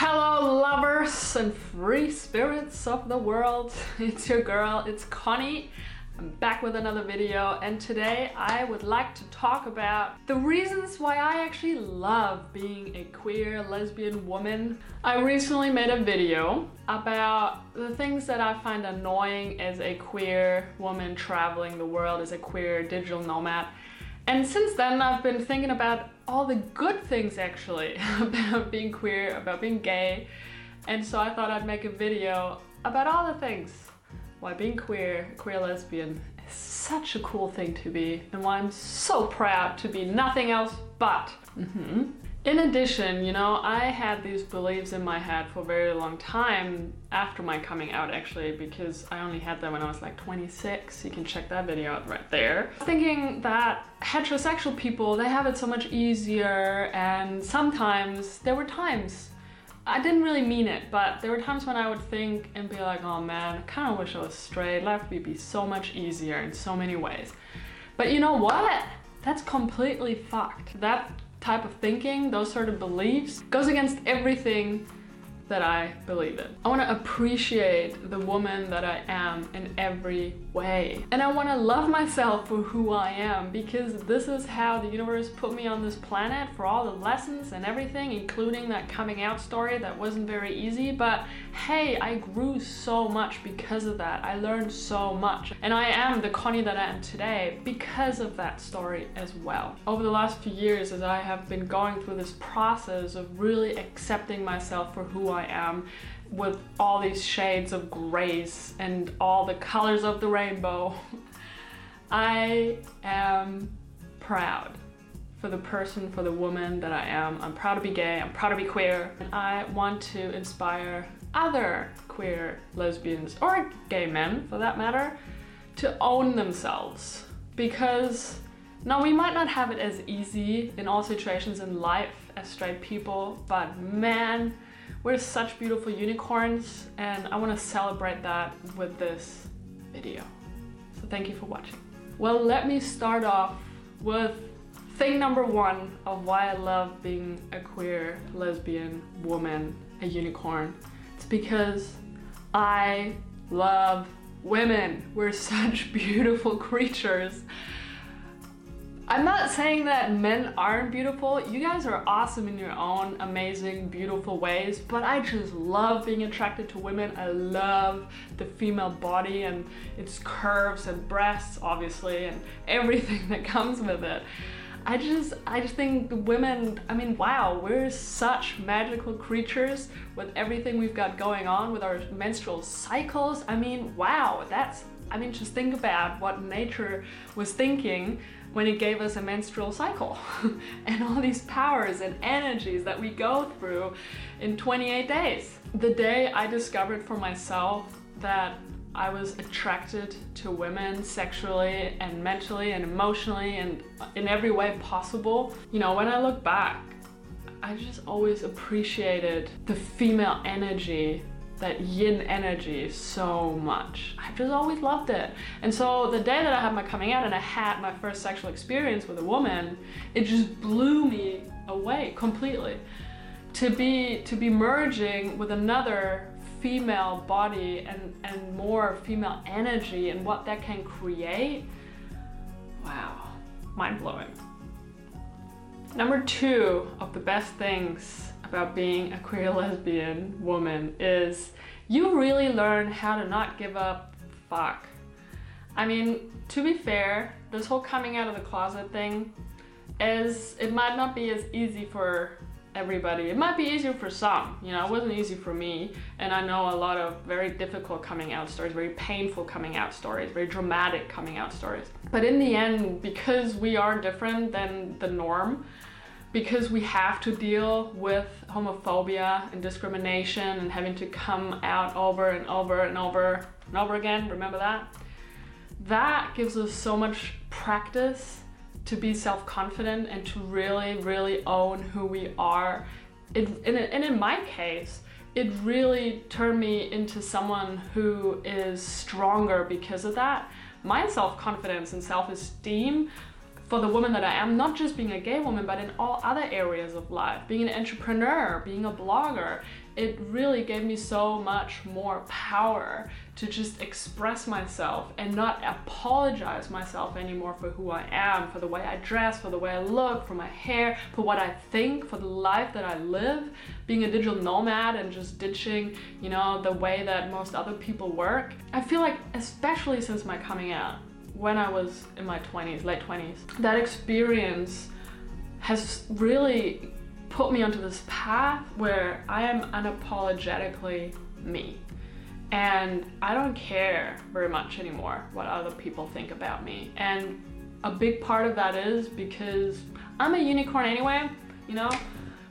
Hello lovers and free spirits of the world. It's your girl, it's Conni. I'm back with another video, and today I would like to talk about the reasons why I actually love being a queer lesbian woman. I recently made a video about the things that I find annoying as a queer woman traveling the world, as a queer digital nomad. And since then I've been thinking about all the good things actually about being queer, about being gay. And so I thought I'd make a video about all the things why being queer lesbian is such a cool thing to be, and why I'm so proud to be nothing else but. In addition, you know, I had these beliefs in my head for a very long time after my coming out actually, because I only had them when I was like 26. You can check that video out right there. Thinking that heterosexual people, they have it so much easier, and sometimes there were times, I didn't really mean it, but there were times when I would think and be like, oh man, I kind of wish I was straight. Life would be so much easier in so many ways. But you know what? That's completely fucked. That type of thinking, those sort of beliefs, goes against everything that I believe in. I want to appreciate the woman that I am in every way. And I want to love myself for who I am, because this is how the universe put me on this planet, for all the lessons and everything, including that coming out story that wasn't very easy. But hey, I grew so much because of that. I learned so much. And I am the Conni that I am today because of that story as well. Over the last few years, as I have been going through this process of really accepting myself for who I am, with all these shades of grace and all the colors of the rainbow, I am proud for the person, for the woman that I am. I'm proud to be gay, I'm proud to be queer, and I want to inspire other queer lesbians, or gay men for that matter, to own themselves. Because now, we might not have it as easy in all situations in life as straight people, but man, we're such beautiful unicorns, and I want to celebrate that with this video. So thank you for watching. Well, let me start off with thing number one of why I love being a queer lesbian woman, a unicorn. It's because I love women. We're such beautiful creatures. I'm not saying that men aren't beautiful. You guys are awesome in your own amazing, beautiful ways, but I just love being attracted to women. I love the female body and its curves and breasts, obviously, and everything that comes with it. I just think the women, I mean, wow, we're such magical creatures with everything we've got going on with our menstrual cycles. I mean, wow, just think about what nature was thinking when it gave us a menstrual cycle and all these powers and energies that we go through in 28 days. The day I discovered for myself that I was attracted to women sexually and mentally and emotionally and in every way possible, you know, when I look back, I just always appreciated the female energy, that yin energy, so much. I just always loved it. And so the day that I had my coming out and I had my first sexual experience with a woman, it just blew me away completely. To be merging with another female body and more female energy and what that can create, wow, mind-blowing. Number two of the best things about being a queer lesbian woman is you really learn how to not give up fuck. I mean, to be fair, this whole coming out of the closet thing it might not be as easy for everybody. It might be easier for some, you know, it wasn't easy for me, and I know a lot of very difficult coming out stories, very painful coming out stories, very dramatic coming out stories. But in the end, because we are different than the norm, because we have to deal with homophobia and discrimination and having to come out over and over and over and over again, remember that? That gives us so much practice to be self-confident and to really, really own who we are. And in my case, it really turned me into someone who is stronger because of that. My self-confidence and self-esteem for the woman that I am, not just being a gay woman, but in all other areas of life, being an entrepreneur, being a blogger. It really gave me so much more power to just express myself and not apologize myself anymore for who I am, for the way I dress, for the way I look, for my hair, for what I think, for the life that I live. Being a digital nomad and just ditching, you know, the way that most other people work. I feel like, especially since my coming out, when I was in my 20s, late 20s, that experience has really put me onto this path where I am unapologetically me. And I don't care very much anymore what other people think about me. And a big part of that is because I'm a unicorn anyway, you know?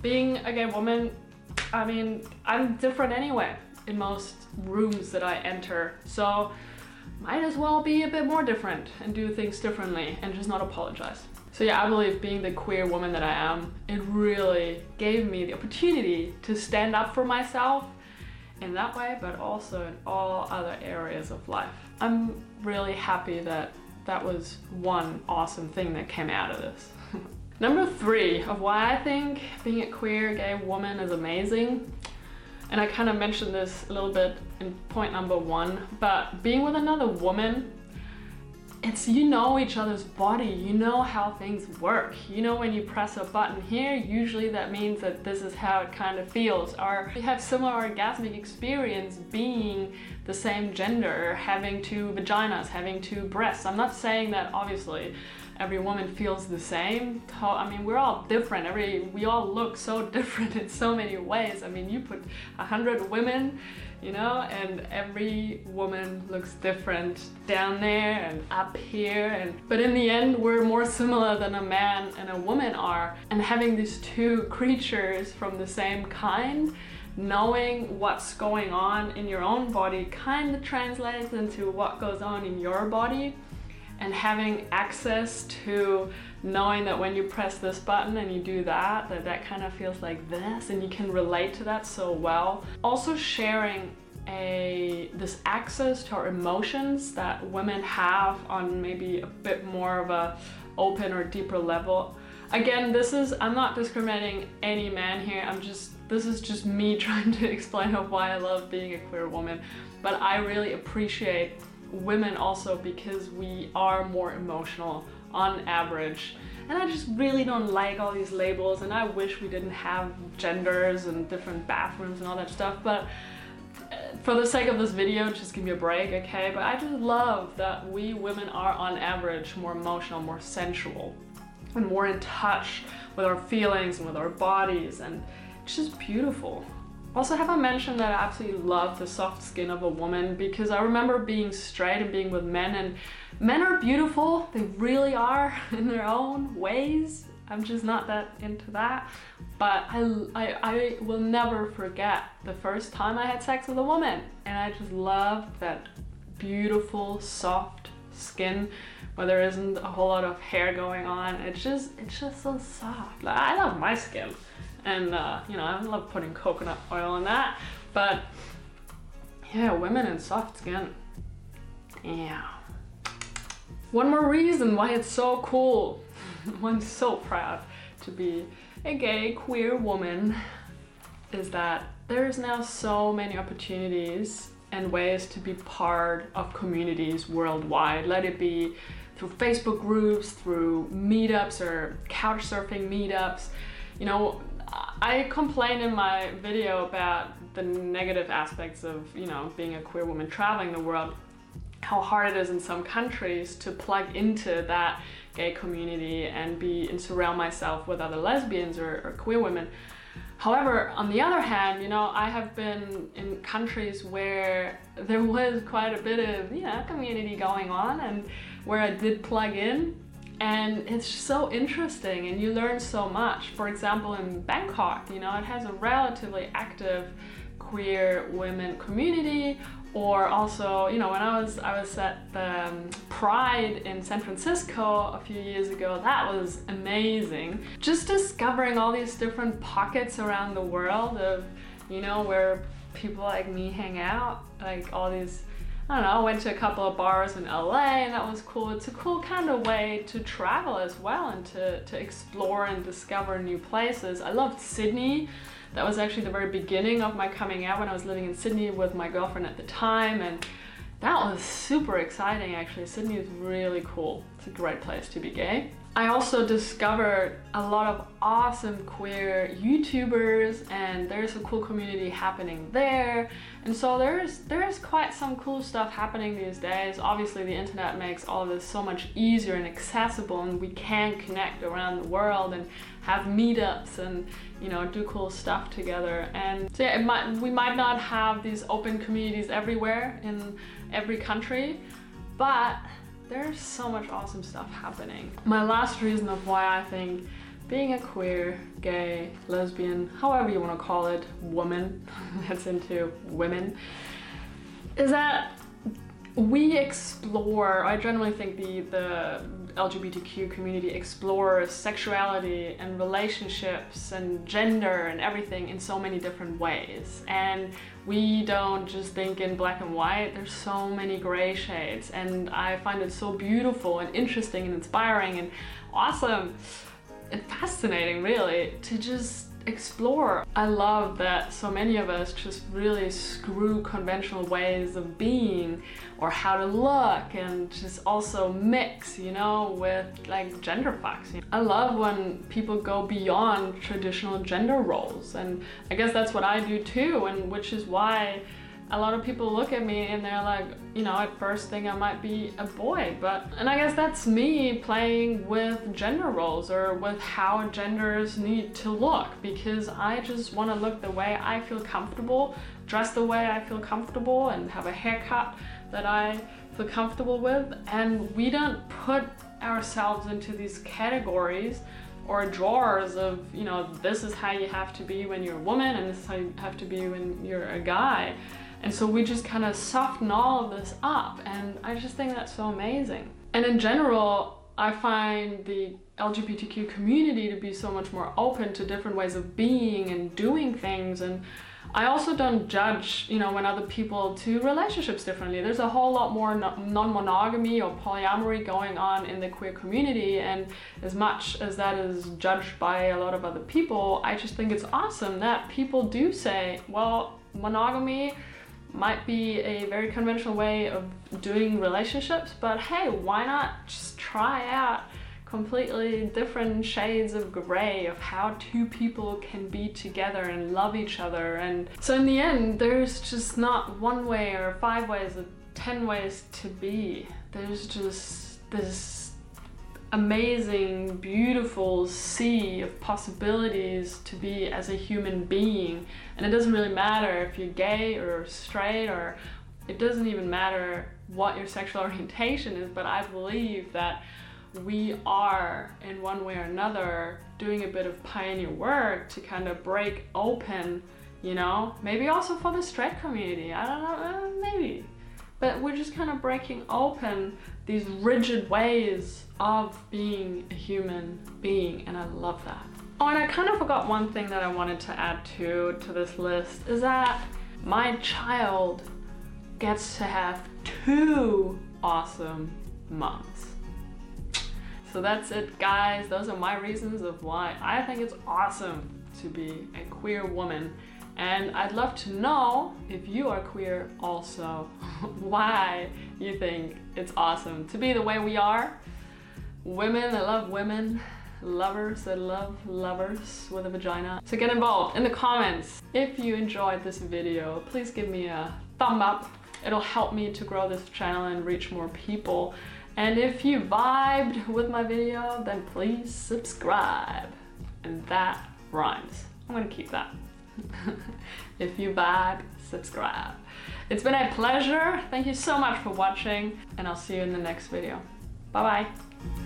Being a gay woman, I mean, I'm different anyway in most rooms that I enter. So might as well be a bit more different and do things differently and just not apologize. So yeah, I believe being the queer woman that I am, it really gave me the opportunity to stand up for myself in that way, but also in all other areas of life. I'm really happy that that was one awesome thing that came out of this. Number 3 of why I think being a queer gay woman is amazing, and I kind of mentioned this a little bit in point number 1, but being with another woman, it's, you know each other's body, you know how things work. You know when you press a button here, usually that means that this is how it kind of feels. Or you have similar orgasmic experience being the same gender, having 2 vaginas, having 2 breasts. I'm not saying that obviously every woman feels the same. I mean, we're all different. We all look so different in so many ways. I mean, you put 100 women, you know, and every woman looks different down there and up here. But in the end, we're more similar than a man and a woman are. And having these 2 creatures from the same kind, knowing what's going on in your own body kind of translates into what goes on in your body. And having access to knowing that when you press this button and you do that, that kind of feels like this, and you can relate to that so well. Also sharing this access to our emotions that women have on maybe a bit more of a open or deeper level. Again, I'm not discriminating any man here. This is just me trying to explain why I love being a queer woman. But I really appreciate women also because we are more emotional on average, and I just really don't like all these labels, and I wish we didn't have genders and different bathrooms and all that stuff, but for the sake of this video, just give me a break, okay? But I just love that we women are on average more emotional, more sensual, and more in touch with our feelings and with our bodies, and it's just beautiful. Also, have I mentioned that I absolutely love the soft skin of a woman, because I remember being straight and being with men, and men are beautiful, they really are in their own ways. I'm just not that into that. But I will never forget the first time I had sex with a woman, and I just loved that beautiful, soft skin where there isn't a whole lot of hair going on. It's just so soft. Like, I love my skin. And you know, I love putting coconut oil in that, but yeah, women in soft skin. Yeah. One more reason why it's so cool. I'm so proud to be a gay queer woman is that there's now so many opportunities and ways to be part of communities worldwide. Let it be through Facebook groups, through meetups or couch surfing meetups. You know, I complained in my video about the negative aspects of, you know, being a queer woman traveling the world, how hard it is in some countries to plug into that gay community and surround myself with other lesbians or queer women. However, on the other hand, you know, I have been in countries where there was quite a bit of, you know, community going on, and where I did plug in. And it's so interesting, and you learn so much. For example, in Bangkok, you know, it has a relatively active queer women community. Or also, you know, when I was at the Pride in San Francisco a few years ago, that was amazing. Just discovering all these different pockets around the world of, you know, where people like me hang out, like all these I don't know, I went to a couple of bars in LA and that was cool. It's a cool kind of way to travel as well and to explore and discover new places. I loved Sydney. That was actually the very beginning of my coming out when I was living in Sydney with my girlfriend at the time, and that was super exciting actually. Sydney is really cool. It's a great place to be gay. I also discovered a lot of awesome queer YouTubers, and there's a cool community happening there. And so there's quite some cool stuff happening these days. Obviously the internet makes all of this so much easier and accessible, and we can connect around the world and have meetups and, you know, do cool stuff together. And so yeah, we might not have these open communities everywhere in every country, but there's so much awesome stuff happening. My last reason of why I think being a queer, gay, lesbian, however you want to call it, woman that's into women, is that we explore, I generally think the LGBTQ community explores sexuality and relationships and gender and everything in so many different ways. And we don't just think in black and white, there's so many gray shades. And I find it so beautiful and interesting and inspiring and awesome and fascinating, really, to just explore. I love that so many of us just really screw conventional ways of being or how to look, and just also mix, you know, with like gender fucks. I love when people go beyond traditional gender roles, and I guess that's what I do too, and which is why a lot of people look at me and they're like, you know, at first think I might be a boy, and I guess that's me playing with gender roles or with how genders need to look, because I just want to look the way I feel comfortable, dress the way I feel comfortable, and have a haircut that I feel comfortable with. And we don't put ourselves into these categories or drawers of, you know, this is how you have to be when you're a woman and this is how you have to be when you're a guy. And so we just kind of soften all of this up, and I just think that's so amazing. And in general, I find the LGBTQ community to be so much more open to different ways of being and doing things. And I also don't judge, you know, when other people do relationships differently. There's a whole lot more non-monogamy or polyamory going on in the queer community, and as much as that is judged by a lot of other people, I just think it's awesome that people do say, well, monogamy might be a very conventional way of doing relationships, but hey, why not just try out completely different shades of gray of how two people can be together and love each other. And so in the end, there's just not one way or 5 ways or 10 ways to be. There's just this amazing, beautiful sea of possibilities to be as a human being. And it doesn't really matter if you're gay or straight, or it doesn't even matter what your sexual orientation is, but I believe that we are, in one way or another, doing a bit of pioneer work to kind of break open, you know, maybe also for the straight community, I don't know, maybe. But we're just kind of breaking open these rigid ways of being a human being, and I love that. Oh, and I kind of forgot one thing that I wanted to add to this list, is that my child gets to have 2 awesome moms. So that's it, guys. Those are my reasons of why I think it's awesome to be a queer woman. And I'd love to know, if you are queer also, why you think it's awesome to be the way we are. Women that love women, lovers that love lovers with a vagina. So get involved in the comments. If you enjoyed this video, please give me a thumb up. It'll help me to grow this channel and reach more people. And if you vibed with my video, then please subscribe. And that rhymes. I'm gonna keep that. If you vibe, subscribe. It's been a pleasure. Thank you so much for watching, and I'll see you in the next video. Bye bye.